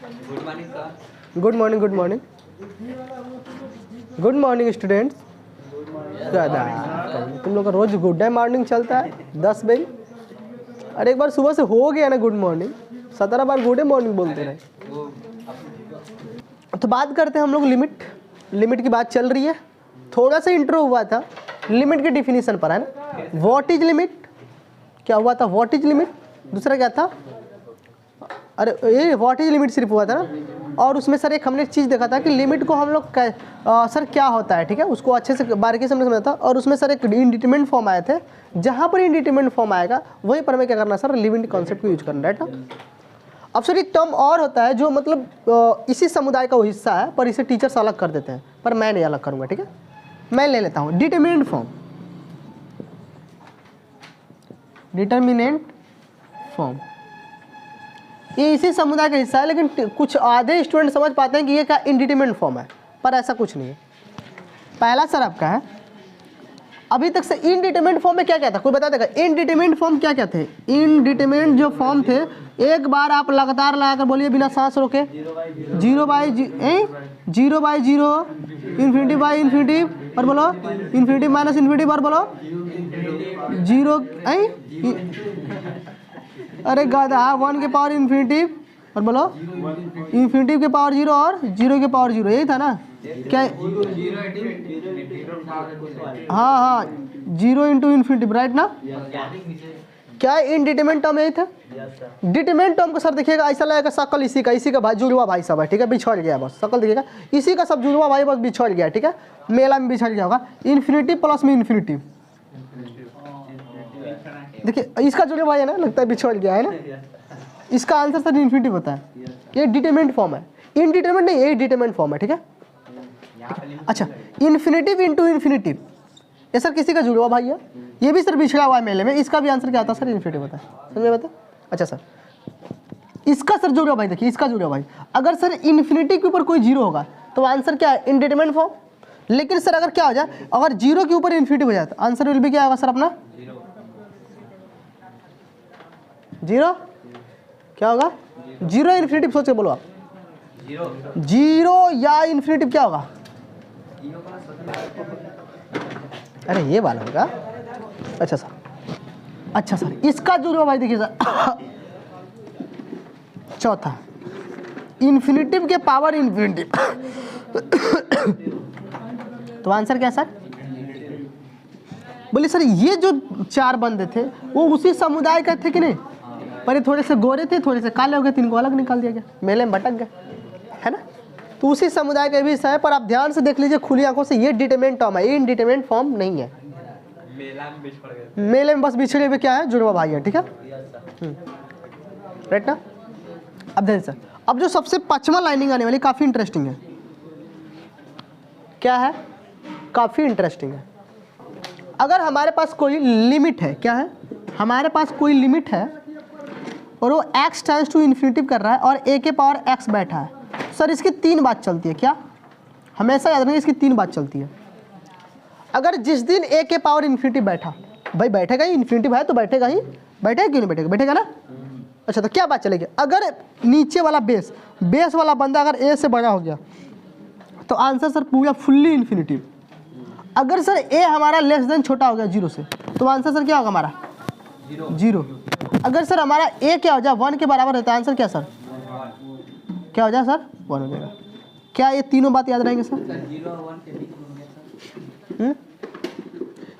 Good morning sir. Good morning, good morning, good morning students. तुम लोग का रोज good day morning चलता है 10 बजे। अरे एक बार सुबह से हो गया ना गुड मॉर्निंग, 17 बार गुड मॉर्निंग बोलते रहे। तो बात करते हैं हम लोग लिमिट की बात चल रही है। थोड़ा सा इंट्रो हुआ था लिमिट के डिफिनीशन पर, है ना। व्हाट इज लिमिट, क्या हुआ था, व्हाट इज लिमिट, दूसरा क्या था, अरे ये व्हाट इज लिमिट सिर्फ हुआ था ना। और उसमें सर एक हमने एक चीज़ देखा था कि लिमिट को हम लोग सर क्या होता है, ठीक है, उसको अच्छे से बारीकी से हमने समझा था। और उसमें सर एक इंडिटरमिनेट फॉर्म आए थे, जहाँ पर इंडिटरमिनेट फॉर्म आएगा वहीं पर हमें क्या करना है सर, लिमिट कॉन्सेप्ट को यूज करना, राइट ना। अब सर एक टर्म और होता है जो मतलब इसी समुदाय का वो हिस्सा है, पर इसे टीचर्स अलग कर देते हैं, पर मैं नहीं अलग करूँगा, ठीक है। मैं ले लेता हूँ डिटरमिनेंट फॉर्म। डिटरमिनेंट फॉर्म ये इसी समुदाय का हिस्सा है, लेकिन कुछ आधे स्टूडेंट समझ पाते हैं कि ये क्या इंडिटरमिनेंट फॉर्म है, पर ऐसा कुछ नहीं है। पहला सर आपका है, अभी तक से इनडिटरमिनेंट फॉर्म में क्या क्या था, कोई बता देगा। इनडिटरमिनेंट फॉर्म क्या क्या थे, इनडिटरमिनेंट जो फॉर्म थे, एक बार आप लगातार लगाकर बोलिए बिना सांस रोके। 0/0, इन्फिनिटी बाई इन्फिनिटी, और बोलो इन्फिनिटी माइनस इन्फिनिटी, और बोलो 0, अरे गधा 1 के पावर इन्फिनिटी, और बोलो इन्फिनिटी के पावर 0 और 0 के पावर 0, यही था ना क्या। हाँ हाँ 0 इंटू इन्फिनिटी, राइट ना। क्या इनडिटरमिनेंट टर्म यही था। डिटरमिनेंट टर्म को सर देखिएगा ऐसा लगेगा शकल इसी का भाई जुड़वा भाई सब है, ठीक है, बिछड़ गया बस, शकल देखिएगा इसी का सब जुड़वा भाई बस बिछड़ गया, ठीक है, मेला में बिछड़ गया होगा। इन्फिनिटी प्लस में इन्फिनिटी, देखिए इसका जुड़वा भाई है ना, लगता है बिछड़ गया है ना। इसका आंसर सर इन्फिनिटी होता है। ये डिटरमिनेंट फॉर्म है, इनडिटरमिनेंट नहीं, ये डिटरमिनेंट फॉर्म है, ठीक है। अच्छा इन्फिनिटिव इंटू इन्फिनिटिव, ये सर किसी का जुड़ा हुआ भाई है, ये भी सर बिछड़ा हुआ है मेले में, इसका भी आंसर क्या होता है सर, इन्फिनिटिव होता है, समझ में आता है। अच्छा सर इसका सर जुड़ा भाई, देखिए इसका जुड़ा भाई, अगर सर इन्फिनिटी के ऊपर कोई जीरो होगा तो आंसर क्या है, इनडिटरमिनेंट फॉर्म। लेकिन सर अगर क्या हो जाए, अगर जीरो के ऊपर इन्फिनिटी हो जाए तो आंसर विल भी क्या होगा सर अपना, जीरो। क्या होगा, जीरो इन्फिनिटी, सोच के बोलो आप, जीरो या इन्फिनिटी क्या होगा। अरे ये वाला होगा। अच्छा सर इसका जुड़वा भाई देखिए सर चौथा इन्फिनिटिव के पावर इन्फिनिटिव तो आंसर क्या सर, बोलिए सर ये जो 4 बंदे थे वो उसी समुदाय का थे कि नहीं, पर ये थोड़े से गोरे थे, थोड़े से काले हो गए, 3 को अलग निकाल दिया गया, मेले में भटक गए, है ना। तो उसी समुदाय का भी हिस्सा है, पर आप ध्यान से देख लीजिए खुली आंखों से, ये डिटरमिनेंट टर्म है, ये इनडिटरमिनेंट फॉर्म नहीं है। मेले में बस बिछड़े हुए क्या है, जुड़वा भाई है, ठीक है, राइट ना। अब देखिए सर, अब जो सबसे 5वां लाइनिंग आने वाली काफी इंटरेस्टिंग है। क्या है, काफी इंटरेस्टिंग है। अगर हमारे पास कोई लिमिट है, क्या है, हमारे पास कोई लिमिट है और वो x टेंड्स टू इन्फिनिटी कर रहा है और a के पावर x बैठा है, सर इसकी 3 बात चलती है। क्या, हमेशा याद रखिए इसकी 3 बात चलती है। अगर जिस दिन a के पावर इन्फिनिटी बैठा, भाई बैठेगा ही, इन्फिनिटी है तो बैठेगा ही, बैठेगा क्यों नहीं बैठेगा, बैठेगा ना। अच्छा तो क्या बात चलेगी, अगर नीचे वाला बेस वाला बंदा अगर a से बड़ा हो गया तो आंसर सर पूरा फुल्ली इन्फिनिटी। अगर सर a हमारा लेस देन छोटा हो गया 0 से तो आंसर सर क्या होगा हमारा, 0। अगर सर हमारा a क्या हो जाए 1 के बराबर होता है, आंसर क्या सर, क्या हो जाए सर, 1 हो जाएगा। क्या ये तीनों बात याद रहेंगे सर,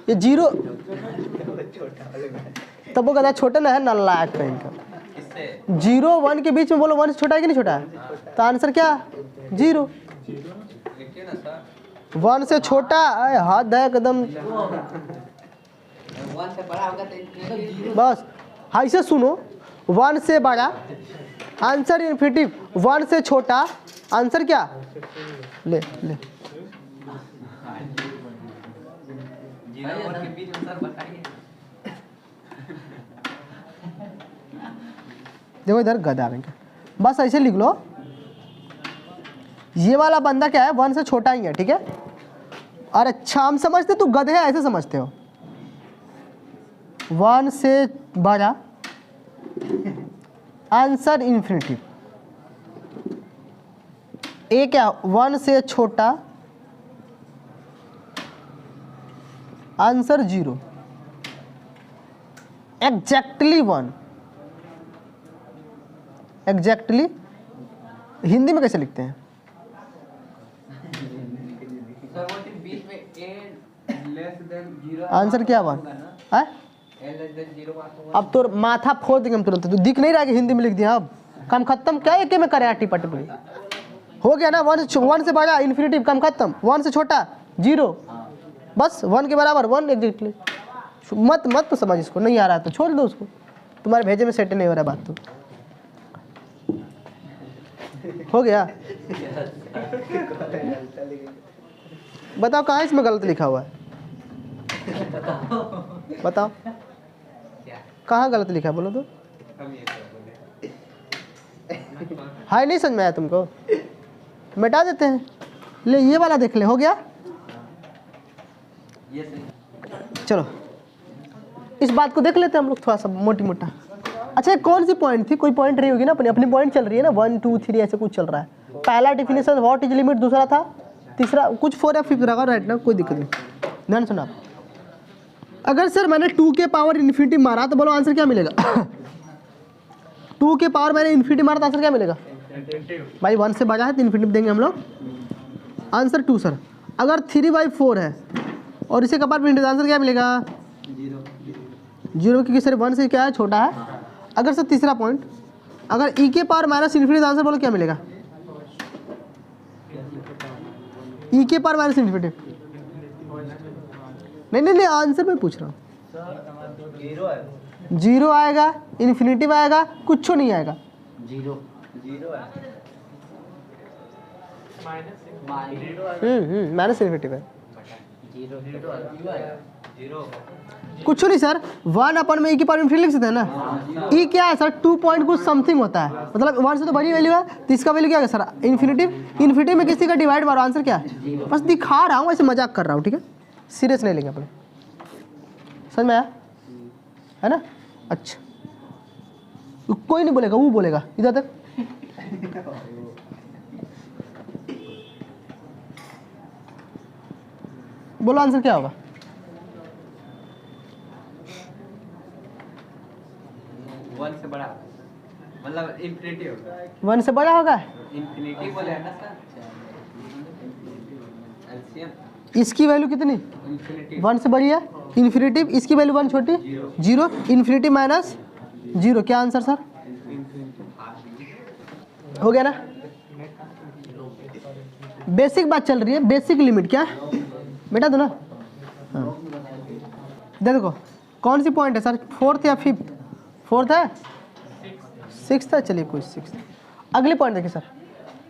ये 0 तब वो कहता है छोटे ना है, नालायक कहीं का। 0 1 के बीच में बोलो 1 से छोटा है कि नहीं छोटा है, तो आंसर क्या, 0। 1 से छोटा हाथ है एकदम, बस हाई से सुनो, 1 से बड़ा आंसर इन्फिनिटिव, 1 से छोटा आंसर क्या, ले देखो इधर गधा में, बस ऐसे लिख लो, ये वाला बंदा क्या है 1 से छोटा ही है, ठीक है। और अच्छा हम समझते, तू गधे है ऐसे समझते हो, 1 से बड़ा आंसर इन्फिनिटी, ए क्या 1 से छोटा, आंसर 0, एग्जैक्टली 1। एग्जैक्टली हिंदी में कैसे लिखते हैं? आंसर क्या 1 है? अब तो माथा फोड़ देंगे हम तुरंत, तो दिख नहीं रहा कि हिंदी में लिख दिया। अब काम खत्म, क्या एक में करें टिपा टिपड़ी हो गया ना। 1 से बड़ा इन्फिनिटिव, काम खत्म। 1 से छोटा 0, बस 1 के बराबर 1 एग्जैक्टली। मत तो समझ, इसको नहीं आ रहा तो छोड़ दो उसको, तुम्हारे भेजे में सेट नहीं हो रहा बात। तो हो गया। बताओ कहाँ इसमें गलत लिखा हुआ है? बताओ कहाँ गलत लिखा है, बोलो तो। हाय नहीं समझ में आया तुमको? मिटा देते हैं। ले ये वाला देख ले, हो गया। चलो इस बात को देख लेते हैं हम लोग थोड़ा सा मोटी मोटा। अच्छा कौन सी पॉइंट थी? कोई पॉइंट रही होगी ना, अपनी अपनी पॉइंट चल रही है ना, 1 2 3 ऐसे कुछ चल रहा है। पहला डिफिनेशन व्हाट इज लिमिट, दूसरा था, तीसरा कुछ 4 या 5 रखा, राइट ना, कोई दिक्कत नहीं। ध्यान सुना आप। अगर सर मैंने 2 के पावर इन्फिनिटी मारा तो बोलो आंसर क्या मिलेगा? 2 के पावर मैंने इन्फिनिटी मारा तो आंसर क्या मिलेगा? भाई 1 से बजा है तो इन्फिनिटी देंगे हम लोग। Answer 2 sir. अगर 3/4 है और इसे कपार में आंसर क्या मिलेगा? 0, क्योंकि सर 1 से क्या है, छोटा है। अगर सर तीसरा पॉइंट, अगर e के पावर माइनस इन्फिनिटी आंसर बोलो क्या मिलेगा? e के पावर माइनस इन्फिनिटी। नहीं आंसर मैं पूछ रहा हूँ। 0 आएगा, इन्फिनिटिव आएगा, कुछ नहीं आएगा। 0 माइनस इन्फिनिटिव है। कुछ नहीं सर, 1 में e की पावर इन्फिनिटी लिख सकते हैं ना। e क्या है सर? 2 पॉइंट कुछ समथिंग होता है, मतलब 1 से तो बड़ी वैल्यू है, तो इसका वैल्यू क्या है सर? इन्फिनिटिव में किसी का डिवाइड मारो, आंसर क्या है? बस दिखा रहा हूँ, ऐसे मजाक कर रहा हूँ, ठीक है? सीरियस नहीं लेंगे अपने। समझ में आया है ना? अच्छा कोई नहीं बोलेगा, वो बोलेगा इधर तक। बोलो आंसर क्या होगा? वन से बड़ा, मतलब इन्फिनिटी होगा। 1 से बड़ा होगा, इन्फिनिटी बोले है ना सर? एलसीएम इसकी वैल्यू कितनी? इन्फिनिटी 1 से बड़ी है, इन्फिनिटिव इसकी वैल्यू 1 छोटी, 0, इन्फिनिटी माइनस 0, क्या आंसर सर? हो गया ना? बेसिक बात चल रही है, बेसिक लिमिट क्या बेटा दो ना। हाँ देखो कौन सी पॉइंट है सर? 4th या 5th? 4th है, 6th है, चलिए कोई 6th। अगली पॉइंट देखिए सर,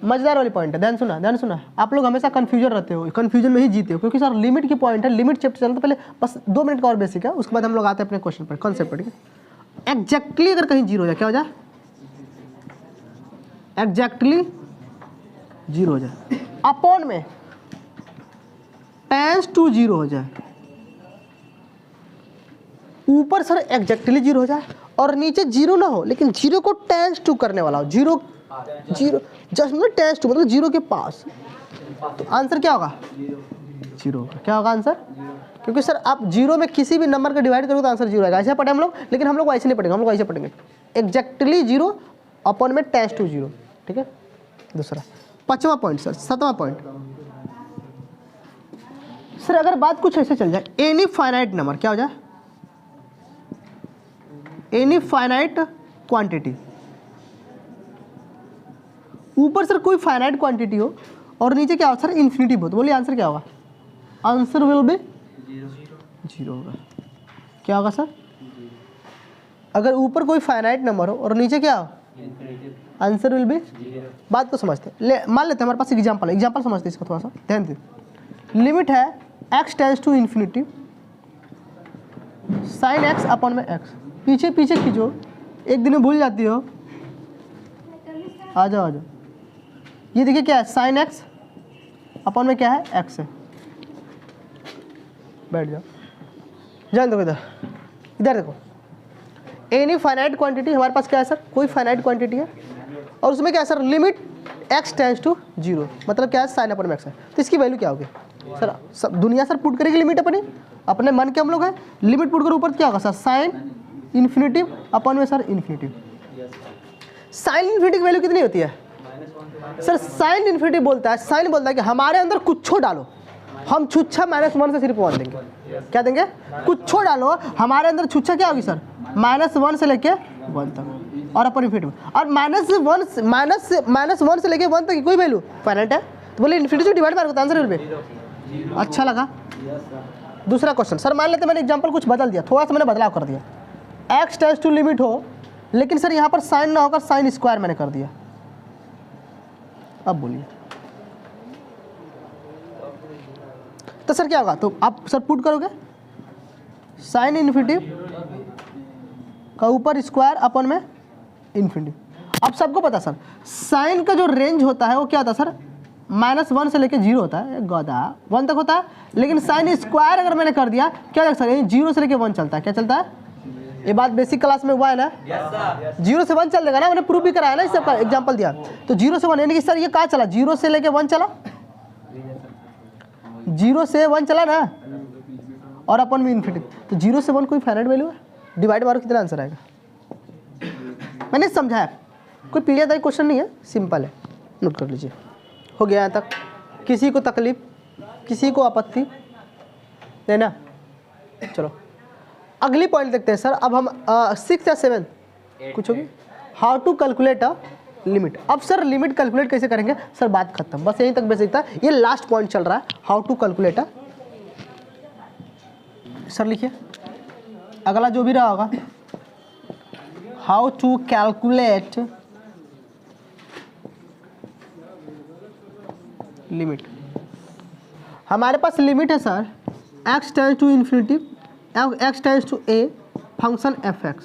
मजेदार वाली पॉइंट है। ध्यान सुना। आप लोग हमेशा कंफ्यूजन रहते हो, कंफ्यूजन में ही जीते हो, क्योंकि सर लिमिट की पॉइंट है। लिमिट चैप्टर चलता पहले बस 2 मिनट का और बेसिक है, उसके बाद हम लोग आते हैं अपने क्वेश्चन पर, कॉन्सेप्ट पर। ठीक है, एग्जैक्टली अगर कहीं 0 हो जाए, क्या हो जाए? एग्जैक्टली 0 हो जाए, अपॉन में टेंस टू 0 हो जाए। ऊपर सर एग्जैक्टली 0 हो जाए और नीचे 0 ना हो, लेकिन 0 को टेंस टू करने वाला हो। 0 जस्ट मतलब टेंस टू, मतलब 0 के पास, तो आंसर क्या होगा? 0 होगा। क्या होगा आंसर? क्योंकि सर आप 0 में किसी भी नंबर का डिवाइड करोगे तो आंसर 0 आएगा। ऐसे पढ़े हम लोग, लेकिन हम लोग ऐसे नहीं पढ़ेंगे, हम लोग ऐसे पढ़ेंगे एग्जैक्टली 0 अपॉन में टेंस टू 0। ठीक है, दूसरा 5वां पॉइंट सर, 7वां पॉइंट सर, अगर बात कुछ ऐसे चल जाए, एनी फाइनाइट नंबर, क्या हो जाए? Any finite quantity. ऊपर सर कोई फाइनाइट क्वांटिटी हो और नीचे क्या हो सर? इन्फिनिटिव हो, तो बोलिए आंसर क्या होगा? आंसर विल बी 0 होगा। क्या होगा सर? अगर ऊपर कोई फाइनाइट नंबर हो और नीचे क्या हो? Answer will be. बात को समझते ले, मान लेते हैं हमारे पास एग्जाम्पल समझते हैं इसको, थोड़ा सा ध्यान दे। लिमिट है x tends to infinity sine x upon में x। पीछे खींचो, एक दिन में भूल जाती हो। आ जाओ। ये देखिए क्या है? साइन x अपॉन में क्या है? x है। बैठ जाओ, जान दो इधर देखो। एनी फाइनाइट क्वांटिटी, हमारे पास क्या है सर? कोई फाइनाइट क्वांटिटी है और उसमें क्या है sir? Limit x tends to 0, मतलब क्या है साइन अपन में x है, तो इसकी वैल्यू क्या होगी सर? सब दुनिया सर पुट करेगी लिमिट अपने मन के हम लोग हैं, लिमिट पुट कर ऊपर क्या होगा सर? साइन इन्फिनिटिव अपन में सर इन्फिनिटिव। साइन इन्फिनिटिव की वैल्यू कितनी होती है सर? साइन इन्फिनिटिव बोलता है, साइन बोलता है कि हमारे अंदर कुछ डालो, हम छुच्छा -1 से सिर्फ 1 देंगे। क्या देंगे? कुछ डालो, हमारे अंदर छुच्छा क्या होगी सर? -1 से लेके 1 तक, और अपन इन्फिनिटिव, और -1 से लेके 1 तक की कोई वैल्यू फाइनाइट है, तो बोले इन्फिनिटी से डिवाइड मार होता आंसर पे। अच्छा लगा। दूसरा क्वेश्चन सर, मान लेते मैंने एग्जांपल कुछ बदल दिया, थोड़ा सा मैंने बदलाव कर दिया, x टेंस टू लिमिट हो, लेकिन सर यहाँ पर साइन ना होकर साइन स्क्वायर मैंने कर दिया, अब बोलिए तो सर क्या होगा? तो आप सर पुट करोगे साइन इन्फिनिटिव का ऊपर स्क्वायर अपन में इन्फिनिटिव। अब सबको पता सर साइन का जो रेंज होता है वो क्या होता है सर? -1 से लेके 0 होता है, गधा 1 तक होता है, लेकिन साइन स्क्वायर अगर मैंने कर दिया क्या होगा सर? 0 से लेके 1 चलता है। क्या चलता है? ये बात बेसिक क्लास में हुआ है ना? 0 से 1 चल देगा ना, मैंने प्रूफ भी कराया ना, इससे एग्जांपल दिया। तो 0 से 1 यानी कि सर ये कहाँ चला? 0 से लेके 1 चला, 0 से 1 चला ना, और अपन में इन्फिनिटी, तो 0 से 1 कोई फाइनाइट वैल्यू है? डिवाइड मारो कितना आंसर आएगा? मैंने समझाया, कोई पीड़ियादायक क्वेश्चन नहीं है, सिंपल है, नोट कर लीजिए। हो गया यहाँ तक? किसी को तकलीफ, किसी को आपत्ति देना? चलो अगली पॉइंट देखते हैं सर। अब हम 6 या 7 कुछ होगी, how to calculate a limit. अब सर लिमिट कैलकुलेट कैसे करेंगे सर? बात खत्म, बस यहीं तक बेसिक था, ये लास्ट पॉइंट चल रहा है, how to calculate a. Sir लिखिए अगला जो भी रहा होगा, हाउ टू कैलकुलेट लिमिट। हमारे पास लिमिट है sir x tends to infinity, x tends to a function fx।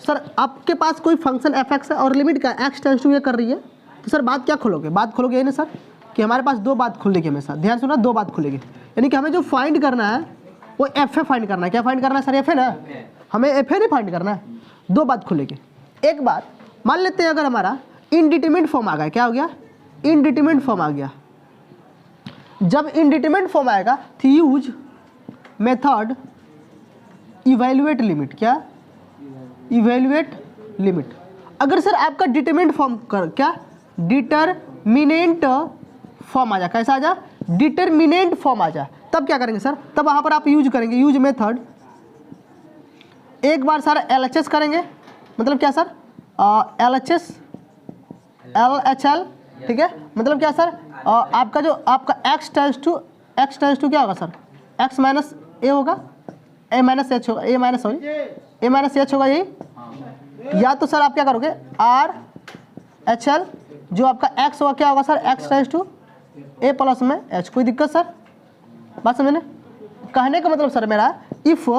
Sir आपके पास कोई फंक्शन fx है और लिमिट का x टेंस टू a कर रही है, तो सर बात क्या खोलोगे? बात खोलोगे ये ना सर कि हमारे पास दो बात खुलेगी हमेशा, ध्यान सुना, दो बात खुलेगी, यानी कि हमें जो फाइंड करना है वो fa फाइंड करना है। क्या फाइंड करना है सर? fa ना, हमें fa नहीं फाइंड करना है। दो बात खुलेगी। एक बात मान लेते हैं अगर हमारा इनडिटरमिनेट फॉर्म आ गया, क्या हो गया? इनडिटरमिनेट फॉर्म आ गया। जब इनडिटरमिनेट फॉर्म आएगा तो यूज मेथड इवैल्यूएट लिमिट। क्या? Evaluate limit. अगर सर आपका डिटरमिनेंट फॉर्म कर, क्या डिटरमिनेंट फॉर्म आ जा, कैसा आ जा? डिटरमिनेंट फॉर्म आ जा, तब क्या करेंगे सर? तब वहाँ पर आप यूज करेंगे यूज मेथड, एक बार सर LHS करेंगे, मतलब क्या सर? LHS LHL, ठीक है, मतलब क्या सर? आपका जो आपका x टेंस टू क्या होगा सर? x माइनस a होगा, a माइनस h होगा, a माइनस h होगा यही, या तो सर आप क्या करोगे RHL, जो आपका x होगा क्या होगा sir? x tends to a plus में h। कोई दिक्कत सर? बात समझने? कहने का मतलब सर मेरा, इफ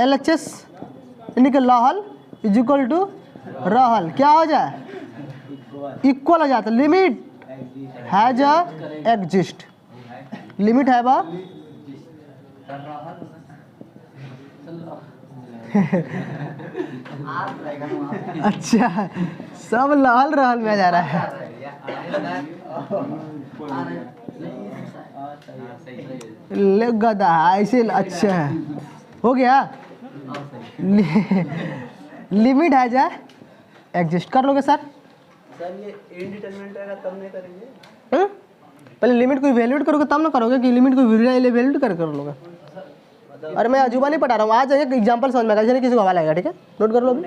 LHS यानी कि लहल इज इक्वल टू रहल, क्या हो जाए? इक्वल हो जाता है। लिमिट हैज एग्जिस्ट, लिमिट है बा अच्छा, सब लहल रहल में जा रहा है। ले गधा ऐसे, अच्छा है, हो गया। लिमिट है जा एग्जिस्ट, कर लोगे सर? सर ये इनडिटरमिनेट रहेगा तब नहीं करेंगे? पहले लिमिट को इवैल्यूएट करोगे तब ना करोगे, कि लिमिट को इवैल्यूएट कर लोगे? अरे मैं अजूबा नहीं पढ़ा रहा हूँ, आज एक एग्जांपल समझ में आएगा, जैसे किसी को हवाला आएगा, ठीक है, नोट कर लो अभी।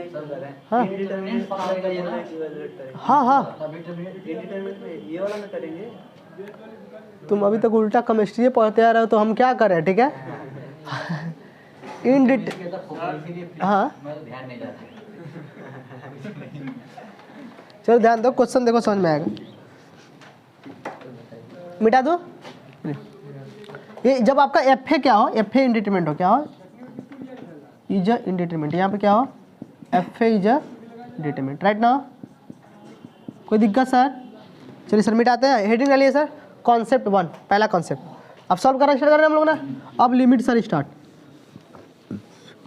हाँ हाँ हाँ, इनडिटरमिनेट में ये वाला में करेंगे। तुम अभी तक उल्टा केमिस्ट्री पढ़ते आ रहे हो, तो हम क्या करें, ठीक है? हाँ चलो ध्यान दो, क्वेश्चन देखो, समझ में आएगा। मिटा दो ये, जब आपका एफ ए क्या हो, एफ ए इंडिटरमिनेंट हो, क्या हो? Is a indeterminate. यहाँ पे क्या हो? F A is a determinate, right ना? कोई दिक्कत सर? चलिए सर मिटाते हैं, हेडिंग डालिए सर, कॉन्सेप्ट 1, पहला कॉन्सेप्ट। अब सॉल्व करना स्टार्ट कर रहे हैं हम लोग ना। अब लिमिट सर स्टार्ट,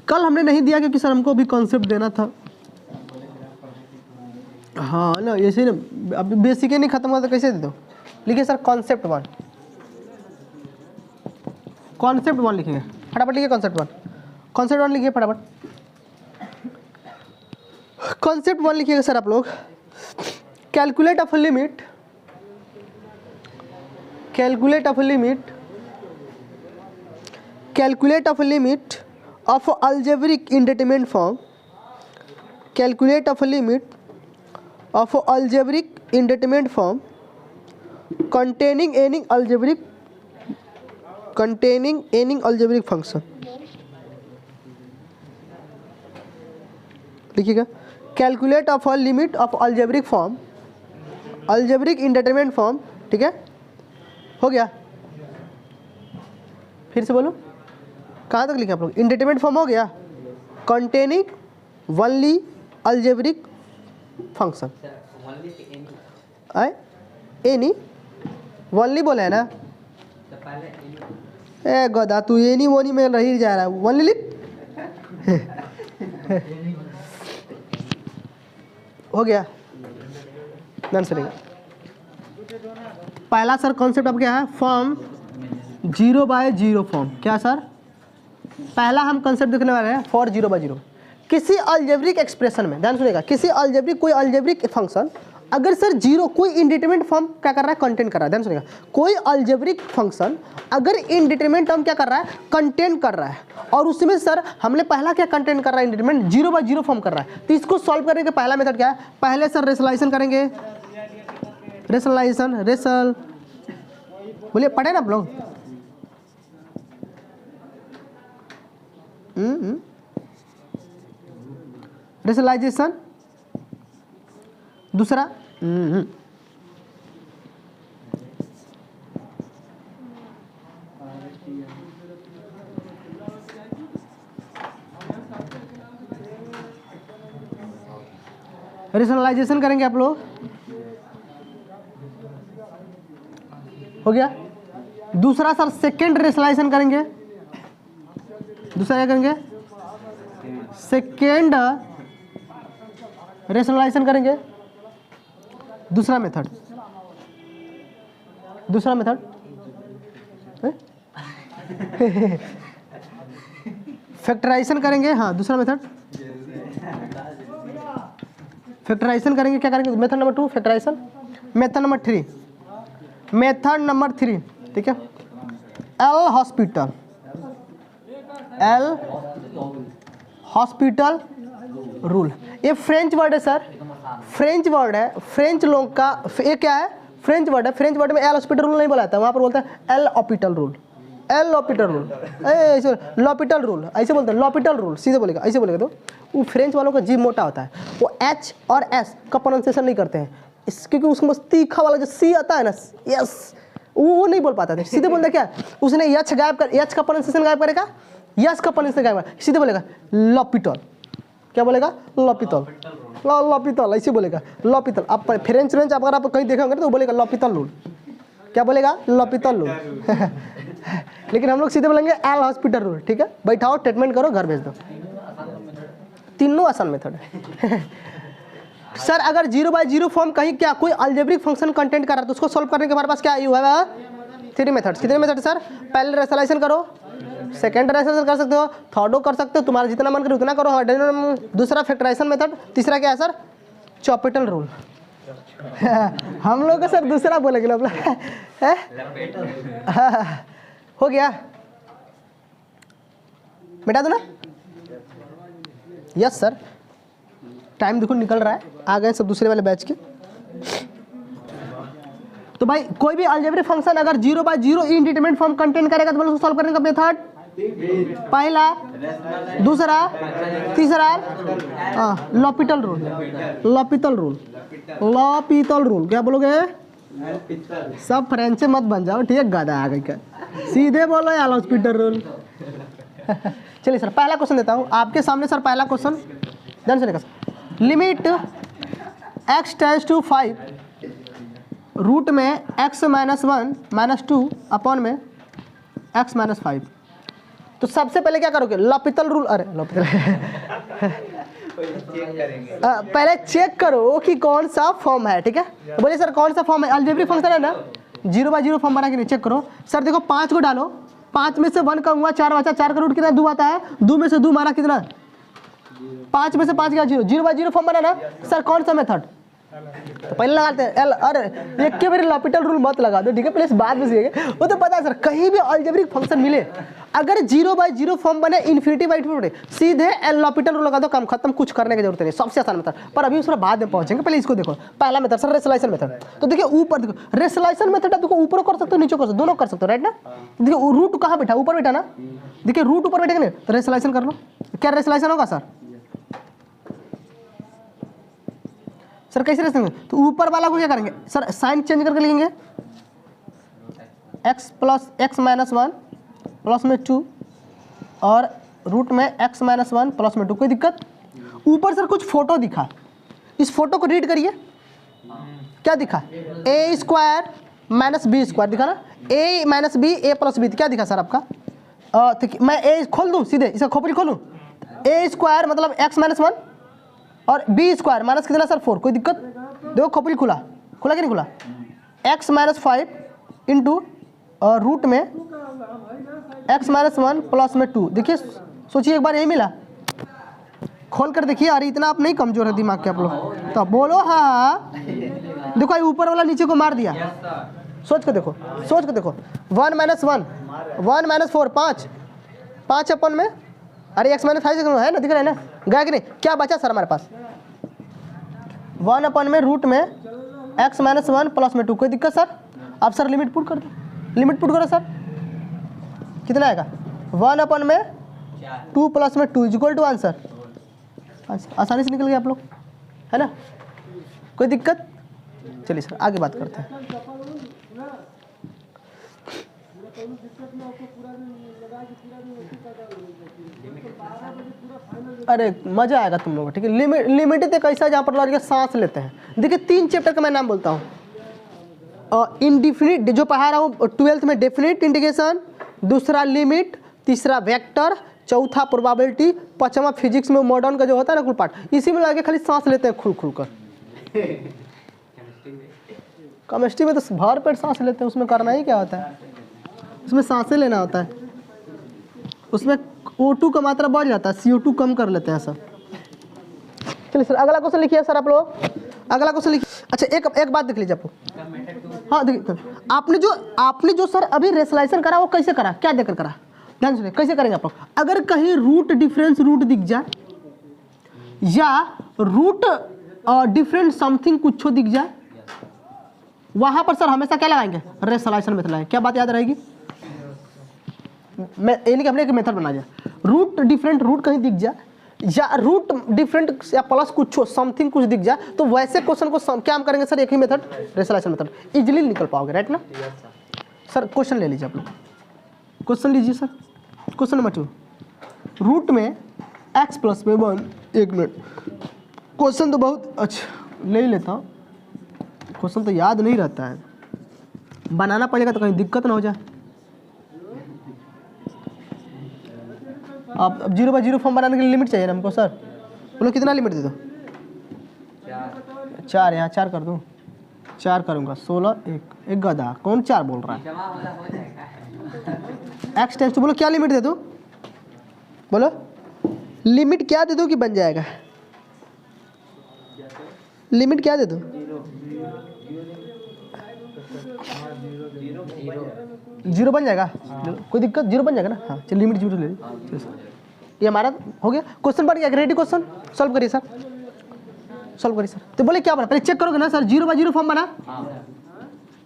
कल हमने नहीं दिया क्योंकि सर हमको अभी कॉन्सेप्ट देना था, हाँ ना, ऐसे ना, अब बेसिक ही नहीं खत्म हुआ तो कैसे दे दो। लिखिए sir concept one, concept one लिखेंगे फटाफट, लिखिए कॉन्सेप्ट वन, कॉन्सेप्ट वन लिखिए फटाफट, कॉन्सेप्ट वन लिखिएगा सर आप लोग। Calculate of limit, calculate of limit, calculate of limit of algebraic indeterminate form, calculate of limit of algebraic indeterminate form containing any algebraic function। लिखिएगा calculate of a limit of algebraic form, algebraic indeterminate form, ठीक है, हो गया। फिर से बोलो, कहाँ तक लिखे आप लोग? इंडेटरमिनेट फॉर्म हो गया, containing only algebraic function, any only बोले है ना, ए गदा तू एनी वोनी में रही जा रहा है, वनली लिख। हो गया, डन सर। पहला सर कॉन्सेप्ट अब क्या है? Form 0/0 form. क्या सर? पहला हम कॉन्सेप्ट देखने वाले हैं फॉर 0/0। किसी अलजेब्रिक एक्सप्रेशन में, ध्यान सुनिएगा, किसी अलजेब्रिक, कोई अलजेब्रिक फंक्शन अगर सर जीरो, कोई इंडिटरमिनेट फॉर्म क्या कर रहा है? कंटेन कर रहा है। ध्यान सुनिएगा, कोई अलजेब्रिक फंक्शन अगर इंडिटरमिनेट टर्म क्या कर रहा है? कंटेन कर रहा है, और उसमें सर हमने पहला क्या कंटेन कर रहा है? इंडिटरमिनेट 0/0 फॉर्म कर रहा है। तो इसको सॉल्व करने के पहला मेथड क्या है? पहले सर रेशनलाइजेशन करेंगे, रेशनलाइजेशन, रेशल बोलिए, पढ़े ना आप लोग? रेशनलाइजेशन, दूसरा रेशनलाइजेशन करेंगे आप लोग, हो गया। दूसरा सर सेकेंड रेशनलाइजेशन करेंगे, दूसरा क्या करेंगे? सेकेंड रेशनलाइजेशन करेंगे। दूसरा मेथड, दूसरा मेथड फैक्टराइजेशन करेंगे। हाँ, दूसरा मेथड फैक्टराइजेशन करेंगे। क्या करेंगे? Method number 2 factorization. Method number 3, method number 3, ठीक है, L hospital, L hospital rule. ये फ्रेंच वर्ड है सर, फ्रेंच वर्ड है, फ्रेंच लोग का ये क्या है? फ्रेंच वर्ड है। फ्रेंच वर्ड में एल हॉस्पिटल रूल नहीं बोला जाता, वहाँ पर बोलता है L opital rule, L lopital rule, ऐसे लॉपिटल रूल, ऐसे बोलते हैं, लॉपिटल रूल, सीधे बोलेगा, ऐसे बोलेगा। तो वो फ्रेंच वालों का जीभ मोटा होता है, वो एच और एस का प्रोनाउंसिएशन नहीं करते हैं, क्योंकि उसमें तीखा वाला जो सी आता है ना, यस, वो नहीं बोल पाता था। सीधे बोलता क्या? उसने यच गायब कर, यच का प्रोनाउंसिएशन गायब करेगा, यस का प्रोनाउंसिएशन गायब करेगा, सीधे बोलेगा लॉपिटल। क्या बोलेगा? लॉपिटल, लॉपिटल, ऐसे बोलेगा लॉपिटल। आप फ्रेंच फ्रेंच अगर आप कहीं देखेंगे तो बोलेगा लॉपिटल रूल। क्या बोलेगा? L'Hôpital rule. लेकिन हम लोग सीधे बोलेंगे एल हॉस्पिटल रूल। ठीक है, बैठाओ, ट्रीटमेंट करो, घर भेज दो। तीनों आसान मेथड है। सर अगर 0/0 फॉर्म कहीं क्या कोई अलजेब्रिक फंक्शन कंटेंट कर रहा है तो उसको सोल्व करने के हमारे पास क्या हुआ है? 3 मेथड। कितने मेथड सर? पहले रेशनलाइजेशन करो, सेकेंड रेशनलाइजेशन कर सकते हो, थर्डो कर सकते हो, तुम्हारा जितना मन करे उतना करो। दूसरा फैक्टराइजेशन मेथड, तीसरा क्या है सर? चॉपिटल रूल। हम लोग का सर दूसरा बोलेंगे ना, हो गया, मिटा दो ना। यस सर, टाइम देखो निकल रहा है, आ गए सब दूसरे वाले बैच के। तो भाई कोई भी अलजेब्रिक फंक्शन अगर 0/0 इंडिटरमिनेट फॉर्म कंटेन करेगा तो उसको सॉल्व करने का मेथड पहला, दूसरा, तीसरा L'Hôpital rule, L'Hôpital rule, L'Hôpital rule. क्या बोलोगे? सब फ्रेंच मत बन जाओ, ठीक है, गधा आ गई क्या, सीधे बोलो या हॉस्पिटल रूल। चलिए सर पहला क्वेश्चन देता हूँ आपके सामने। सर पहला क्वेश्चन ध्यान से देखा sir. Limit x tends to 5 root में x -1 -2 अपॉन में x -5। तो सबसे पहले क्या करोगे? लॉपिटल रूल, अरे लॉपिटल चेक करेंगे। पहले चेक करो कि कौन सा फॉर्म है, ठीक है। तो बोलिए सर कौन सा फॉर्म है, अलजेब्रिक फंक्शन है ना, 0/0 फॉर्म बना के नहीं, चेक करो सर। देखो 5 को डालो, 5 में से 1 कम हुआ, 4 बचा, 4 का रूट कितना 2 आता है, 2 में से 2 मारा कितना, 5 में से 5 गया 0, 0/0 फॉर्म बना ना सर। कौन सा मेथड, तो पहले लगाते हैं एल। अरे एक के बार लॉपिटल रूल मत लगा दो, ठीक है, प्लीज बाद में सीखिएगा। वो तो पता है सर, कहीं भी अलजेब्रिक फंक्शन मिले अगर 0/0 फॉर्म बने, इन्फिनिटी बाई इन्फिनिटी, सीधे एल लॉपिटल रूल लगा दो, काम खत्म, कुछ करने की जरूरत नहीं, सबसे आसान मेथड। पर अभी उसमें बाद में पहुंचेंगे, पहले इसको देखो। पहला मेथड सर रेसोल्यूशन मेथड। तो देखिए ऊपर देखो, रेसोल्यूशन मेथड आप देखो ऊपर कर सकते हो, नीचे कर सकते हो, दोनों कर सकते हो, राइट ना। देखिए रूट कहाँ बैठा, ऊपर बैठा ना, देखिए रूट ऊपर बैठेगा नहीं, तो रेसोल्यूशन कर लो। क्या रेसोल्यूशन होगा सर, सर कैसे रख सकते, तो ऊपर वाला को क्या करेंगे सर, साइन चेंज करके लिखेंगे, x plus x minus 1 plus में 2 और रूट में x माइनस 1 प्लस में 2। कोई दिक्कत, ऊपर सर कुछ फोटो दिखा, इस फोटो को रीड करिए, क्या दिखा, a square minus b square दिखा ना, a minus b a plus b, क्या दिखा सर आपका, तो मैं a खोल दूँ सीधे, इसका खोपड़ी खोलूँ, a स्क्वायर मतलब x माइनस 1 और बी स्क्वायर माइनस कितना सर 4। कोई दिक्कत, देखो खोपड़ी खुला, खुला कि नहीं खुला, x माइनस 5 इंटू रूट में x माइनस 1 प्लस में 2। देखिए सोचिए एक बार यही मिला, खोल कर देखिए। अरे इतना आप नहीं कमजोर है दिमाग के आप लोग, तो बोलो हाँ। देखो ये ऊपर वाला नीचे को मार दिया, सोच के देखो, सोच के देखो, 1 माइनस 1 1 माइनस 4 5 अपन में, अरे x माइनस 5 है ना, दिख रहा है ना, गया कि नहीं, क्या बचा सर हमारे पास 1 अपन में रूट में x माइनस 1 प्लस में 2। कोई दिक्कत सर, अब सर लिमिट पुट कर दो, लिमिट पुट करो सर, कितना आएगा 1 अपन में 2 प्लस में 2 इक्वल टू आंसर, आसानी से निकल गया आप लोग, है ना, कोई दिक्कत। चलिए सर आगे बात करते हैं। अरे मजा आएगा तुम लोगों को, ठीक है। लिमिटेड एक ऐसा जहाँ पर लड़के सांस लेते हैं। देखिए 3 चैप्टर का मैं नाम बोलता हूँ, इनडिफिनिट जो पढ़ा रहा हूँ 12th में, डेफिनिट इंटीग्रेशन, दूसरा लिमिट, तीसरा वेक्टर, चौथा प्रोबेबिलिटी, पांचवा फिजिक्स में मॉडर्न का जो होता है ना कुल पार्ट, इसी में लगे खाली सांस लेते हैं खुल खुल कर। केमिस्ट्री में तो भर पेट सांस लेते हैं, उसमें करना ही क्या होता है, उसमें सांसें लेना होता है, उसमें O2 का मात्रा बढ़ जाता है, CO2 कम कर लेते हैं सर। चलिए सर अगला क्वेश्चन लिखिए सर आप लोग, अगला क्वेश्चन लिखिए। अच्छा एक बात देख लीजिए आपको, हाँ देखिए आपने जो सर अभी रेसोल्यूशन करा वो कैसे करा, क्या देकर करा, ध्यान सुनिए कैसे करेंगे आप लोग। अगर कहीं रूट डिफरेंस रूट दिख जाए या रूट डिफरेंट समथिंग कुछ दिख जाए, वहां पर सर हमेशा क्या लगाएंगे, रेसोल्यूशन मेथड लगाएंगे। क्या बात याद रहेगी, मैं ये नहीं कि हमने एक मेथड बना दिया, रूट डिफरेंट रूट कहीं दिख जाए या रूट डिफरेंट या प्लस कुछ समथिंग कुछ दिख जाए, तो वैसे क्वेश्चन को क्या हम करेंगे सर, एक ही मेथड रेसोल्यूशन मेथड, इजीली निकल पाओगे, राइट ना। सर क्वेश्चन ले लीजिए आप लोग, क्वेश्चन लीजिए सर, क्वेश्चन नंबर 2, रूट में x प्लस में 1। एक मिनट, क्वेश्चन तो बहुत अच्छा ले ही लेता हूँ, क्वेश्चन तो याद नहीं रहता है, बनाना पड़ेगा तो कहीं दिक्कत ना हो जाए। अब 0/0 फॉर्म बनाने के लिए लिमिट चाहिए ना हमको सर, बोलो कितना लिमिट दे दो, 4, यहाँ 4 कर दूँ, 4 करूँगा 16, एक गधा कौन 4 बोल रहा है, x टेंस टू, बोलो क्या लिमिट दे दूँ, बोलो लिमिट क्या दे दूँ कि बन जाएगा, लिमिट क्या दे दूँ, 0 बन जाएगा, कोई दिक्कत, 0 बन जाएगा ना, हाँ चलिए लिमिट 0 ले लीजिए। ये हमारा हो गया, क्वेश्चन बन गया, रेडी क्वेश्चन सॉल्व करिए सर, सॉल्व करिए सर। तो बोले क्या बना, पहले चेक करोगे ना सर, 0/0 फॉर्म बना,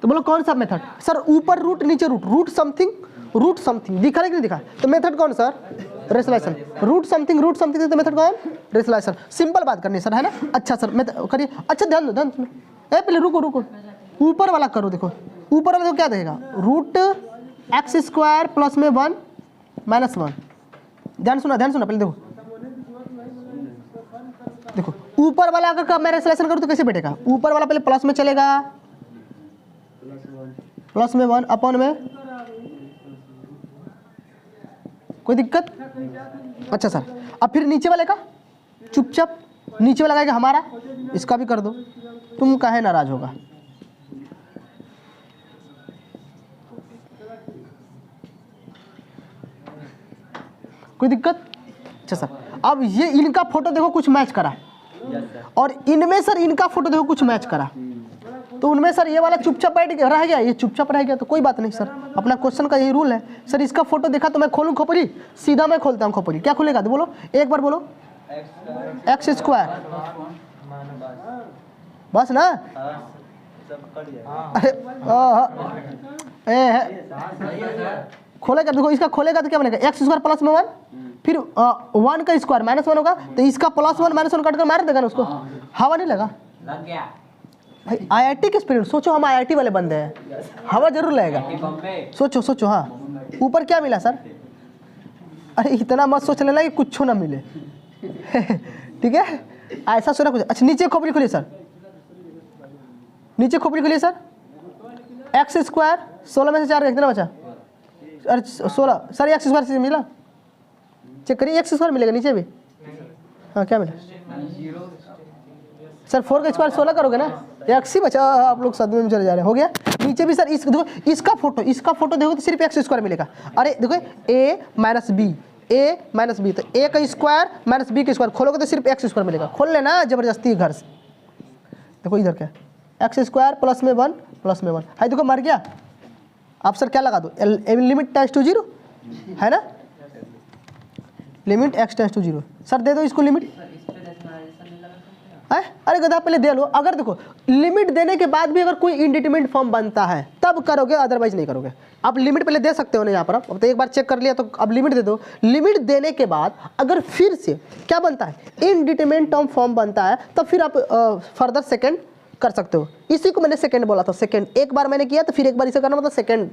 तो बोलो कौन सा मेथड सर, ऊपर रूट नीचे रूट, रूट समथिंग दिखा है कि नहीं दिखा, तो मेथड कौन सर, रेसोल्यूशन, रूट समथिंग तो मेथड कौन, रेसोल्यूशन। सिंपल बात करनी सर, है ना। अच्छा सर मेथड करिए, अच्छा ध्यान दो, पहले रुको, ऊपर वाला करो, देखो ऊपर वाला तो क्या देगा, रूट x स्क्वायर प्लस में 1 माइनस 1। ध्यान सुना पहले देखो ऊपर वाला अगर मैं रेसोल्यूशन करूँ तो कैसे बैठेगा, ऊपर वाला पहले प्लस में चलेगा, प्लस में 1 अपॉन में, कोई दिक्कत। अच्छा सर अब फिर नीचे वाले का चुपचाप नीचे वाला कहेगा हमारा, इसका भी कर दो, तुम काहे नाराज होगा। कोई दिक्कत? अच्छा सर, अब ये इनका फोटो देखो कुछ मैच करा, और इनमें सर इनका फोटो देखो कुछ मैच करा, तो उनमें सर ये वाला चुपचाप बैठ गया, रह गया, ये चुपचाप रह गया, तो कोई बात नहीं सर, अपना क्वेश्चन का यही रूल है। सर इसका फोटो देखा तो मैं खोलूं खोपड़ी, सीधा मैं खोलता हूँ खोपड़ी, क्या खुलेगा तो बोलो, एक बार बोलो, एक्स स्क्वायर, बस ना। अरे खोलेगा, देखो इसका खोलेगा तो क्या बनेगा, एक्स स्क्वायर प्लस में 1, फिर 1 का स्क्वायर -1 होगा, तो इसका +1 -1 कट कर मार देगा ना उसको, हवा नहीं लगा लग गया भाई। IIT के स्टूडेंट सोचो, हम IIT वाले बंदे हैं, हवा जरूर लगेगा। सोचो सोचो, हाँ ऊपर क्या मिला सर, अरे इतना मत सोच लेना कि कुछ ना मिले ठीक है, ऐसा सोना कुछ। अच्छा नीचे खोपड़ी खोलिए सर, नीचे खोपड़ी खोलिए सर, एक्स स्क्वायर 16 में से 4 कितना बचा, अरे 16 सर, एक्स स्क्वायर से मिला, चेक करिए, एक्स स्क्वायर मिलेगा नीचे भी, हाँ क्या मिला सर, 4 का स्क्वायर 16 करोगे ना, एक्स ही बचा, आप लोग सदमे में चले जा रहे हैं, हो गया। नीचे भी सर इस देखो, इसका फोटो देखो तो सिर्फ एक्स स्क्वायर मिलेगा, अरे देखो a माइनस बी, तो a का स्क्वायर माइनस बी का स्क्वायर खोलोगे तो सिर्फ एक्स स्क्वायर मिलेगा, खोल लेना जबरदस्ती घर से। देखो इधर क्या, एक्स स्क्वायर प्लस में 1 है, देखो मर गया। आप सर क्या लगा दो, लिमिट टेंड्स टू 0 है ना, limit x tends to 0, sir दे दो इसको लिमिट। अरे गधा पहले दे लो, अगर देखो लिमिट देने के बाद भी अगर कोई इंडिटरमिनेट फॉर्म बनता है तब करोगे, अदरवाइज नहीं करोगे। आप लिमिट पहले दे सकते हो ना यहाँ पर, अब तो एक बार चेक कर लिया तो अब लिमिट दे दो। लिमिट देने के बाद अगर फिर से क्या बनता है, इंडिटरमिनेट फॉर्म बनता है, तब फिर आप फर्दर सेकेंड कर सकते हो। इसी को मैंने सेकेंड बोला था, सेकेंड एक बार मैंने किया तो फिर एक बार इसे करना मतलब सेकेंड।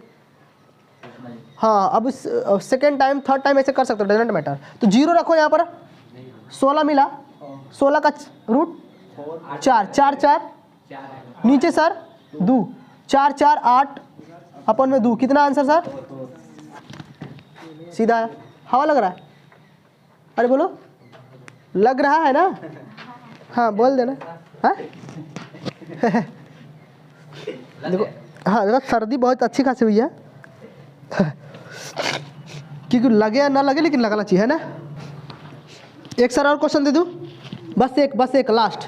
हाँ अब सेकेंड टाइम थर्ड टाइम ऐसे कर सकते हो, डजंट मैटर। तो 0 रखो यहाँ पर, 16 मिला, 16 का रूट 4, 4 4 नीचे सर 2, 4 4 8 अपन में 2, कितना आंसर सर, सीधा है। हवा लग रहा है, अरे बोलो लग रहा है ना, हाँ बोल देना। हाँ देखो, हाँ देखो सर्दी बहुत अच्छी खासी हुई है क्योंकि लगे या ना लगे लेकिन लगना चाहिए है ना। एक सर और क्वेश्चन दे दूँ, बस एक लास्ट,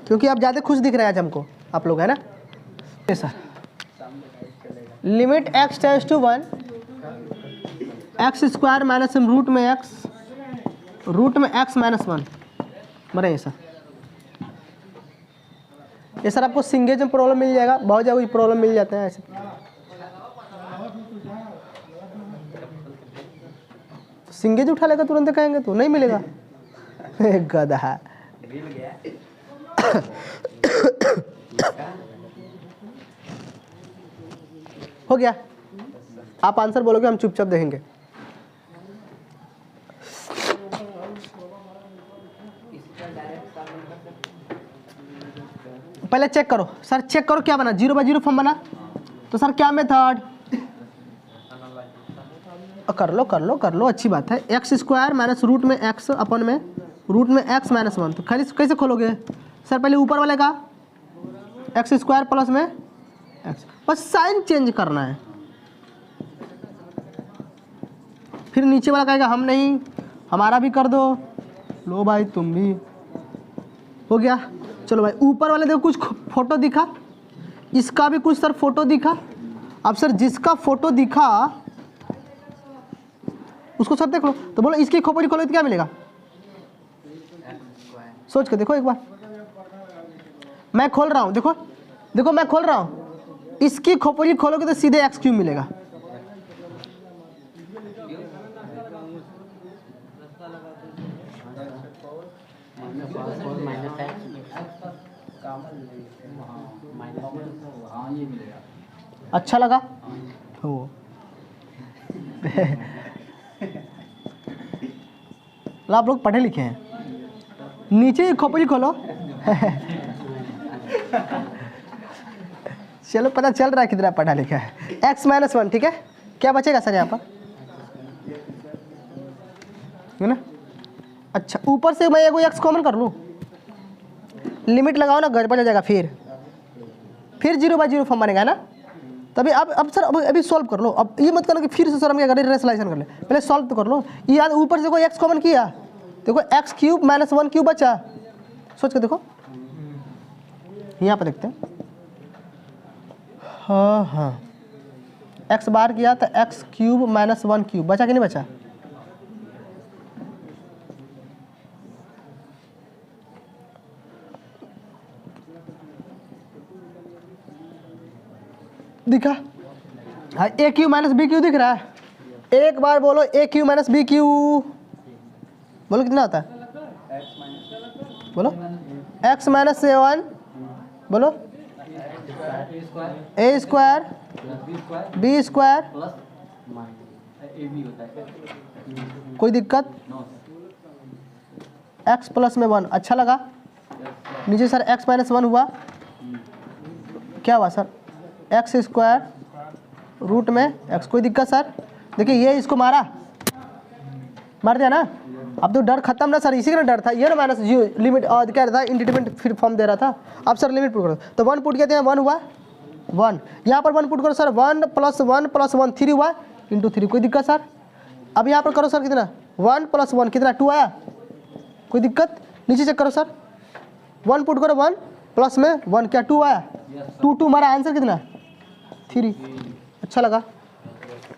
क्योंकि आप ज़्यादा खुश दिख रहे हैं आज हमको आप लोग है ना। Sir limit x tends to 1, x square minus m root में x माइनस 1 बने ये सर आपको सिंगेज में प्रॉब्लम मिल जाएगा, बहुत जगह प्रॉब्लम मिल जाते हैं ऐसे। सिंगेज उठा लेगा तुरंत कहेंगे तो नहीं मिलेगा गधा मिल गया हो गया। आप आंसर बोलोगे, हम चुपचाप देखेंगे। पहले चेक करो सर, चेक करो क्या बना, 0/0 फॉर्म बना, तो सर क्या मेथड, कर लो अच्छी बात है। एक्स स्क्वायर माइनस रूट में एक्स अपन में रूट में x माइनस 1, तो खाली कैसे खोलोगे सर, पहले ऊपर वाले का एक्स स्क्वायर प्लस में x, बस साइन चेंज करना है। फिर नीचे वाला कहेगा हम नहीं, हमारा भी कर दो, लो भाई तुम भी, हो गया। चलो भाई ऊपर वाले देखो कुछ फोटो दिखा, इसका भी कुछ सर फोटो दिखा। अब सर जिसका फोटो दिखा उसको सर देख लो, तो बोलो इसकी खोपड़ी खोलो तो क्या मिलेगा, सोच के देखो एक बार। मैं खोल रहा हूँ, देखो मैं खोल रहा हूँ, इसकी खोपड़ी खोलोगे तो सीधे x क्यूब मिलेगा। अच्छा लगा हो आप लोग पढ़े लिखे हैं, नीचे ही खोपड़ी खोलो चलो पता चल रहा है कितना पढ़ा लिखा है। x माइनस 1, ठीक है, क्या बचेगा सर यहाँ पर, है ना, अच्छा ऊपर से मैं एगो एक्स कॉमन कर लूँ, लिमिट लगाओ ना, गड़बड़ हो जाएगा फिर 0/0 फॉर्म बनेगा ना। तभी अब सर अभी सॉल्व कर लो। अब ये मत करना कि फिर से सर हम क्या करें रेशनलाइजेशन कर ले, पहले सॉल्व तो कर लो। ये याद ऊपर से कोई एक्स कॉमन किया, देखो एक्स क्यूब माइनस 1 क्यूब बचा, सोच के देखो यहाँ पर देखते हैं। हाँ एक्स बार किया तो एक्स क्यूब माइनस 1 क्यूब बचा कि नहीं बचा? दिखा? हाँ A Q minus B Q दिख रहा है? एक बार बोलो A Q minus B Q, बोलो कितना होता है? बोलो एक्स माइनस 7, बोलो A square B square plus A B होता है। कोई दिक्कत? एक्स प्लस में 1 अच्छा लगा। नीचे सर एक्स माइनस 1 हुआ, क्या हुआ सर? एक्स स्क्वायर रूट में एक्स, कोई दिक्कत सर? देखिए ये इसको मार दिया ना, अब तो डर खत्म ना सर, इसी का डर था ये ना, माइनस लिमिट और क्या था इंडिटरमिनेट फिर फॉर्म दे रहा था। अब सर लिमिट पुट करो, तो 1 पुट किया 1 हुआ 1, यहाँ पर 1 पुट करो सर 1 + 1 + 1 3 हुआ इंटू 3, कोई दिक्कत सर? अब यहाँ पर करो सर कितना 1 + 1 कितना 2 आया, कोई दिक्कत? नीचे चेक करो सर 1 पुट करो 1 प्लस में 1 क्या 2 आया, 2 हमारा आंसर कितना 3। अच्छा लगा,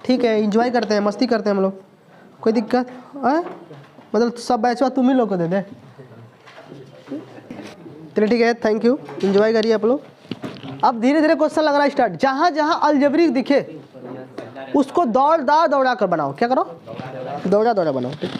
ठीक है, एंजॉय करते हैं, मस्ती करते हैं हम लोग, कोई दिक्कत है? मतलब सब बैचवा तुम ही लोग को दे दे। चलिए ठीक है, थैंक यू, एंजॉय करिए आप लोग। अब धीरे धीरे क्वेश्चन लगना स्टार्ट, जहाँ जहाँ अलजेब्रिक दिखे उसको दौड़ा कर बनाओ, क्या करो दौड़ा बनाओ, ठीक।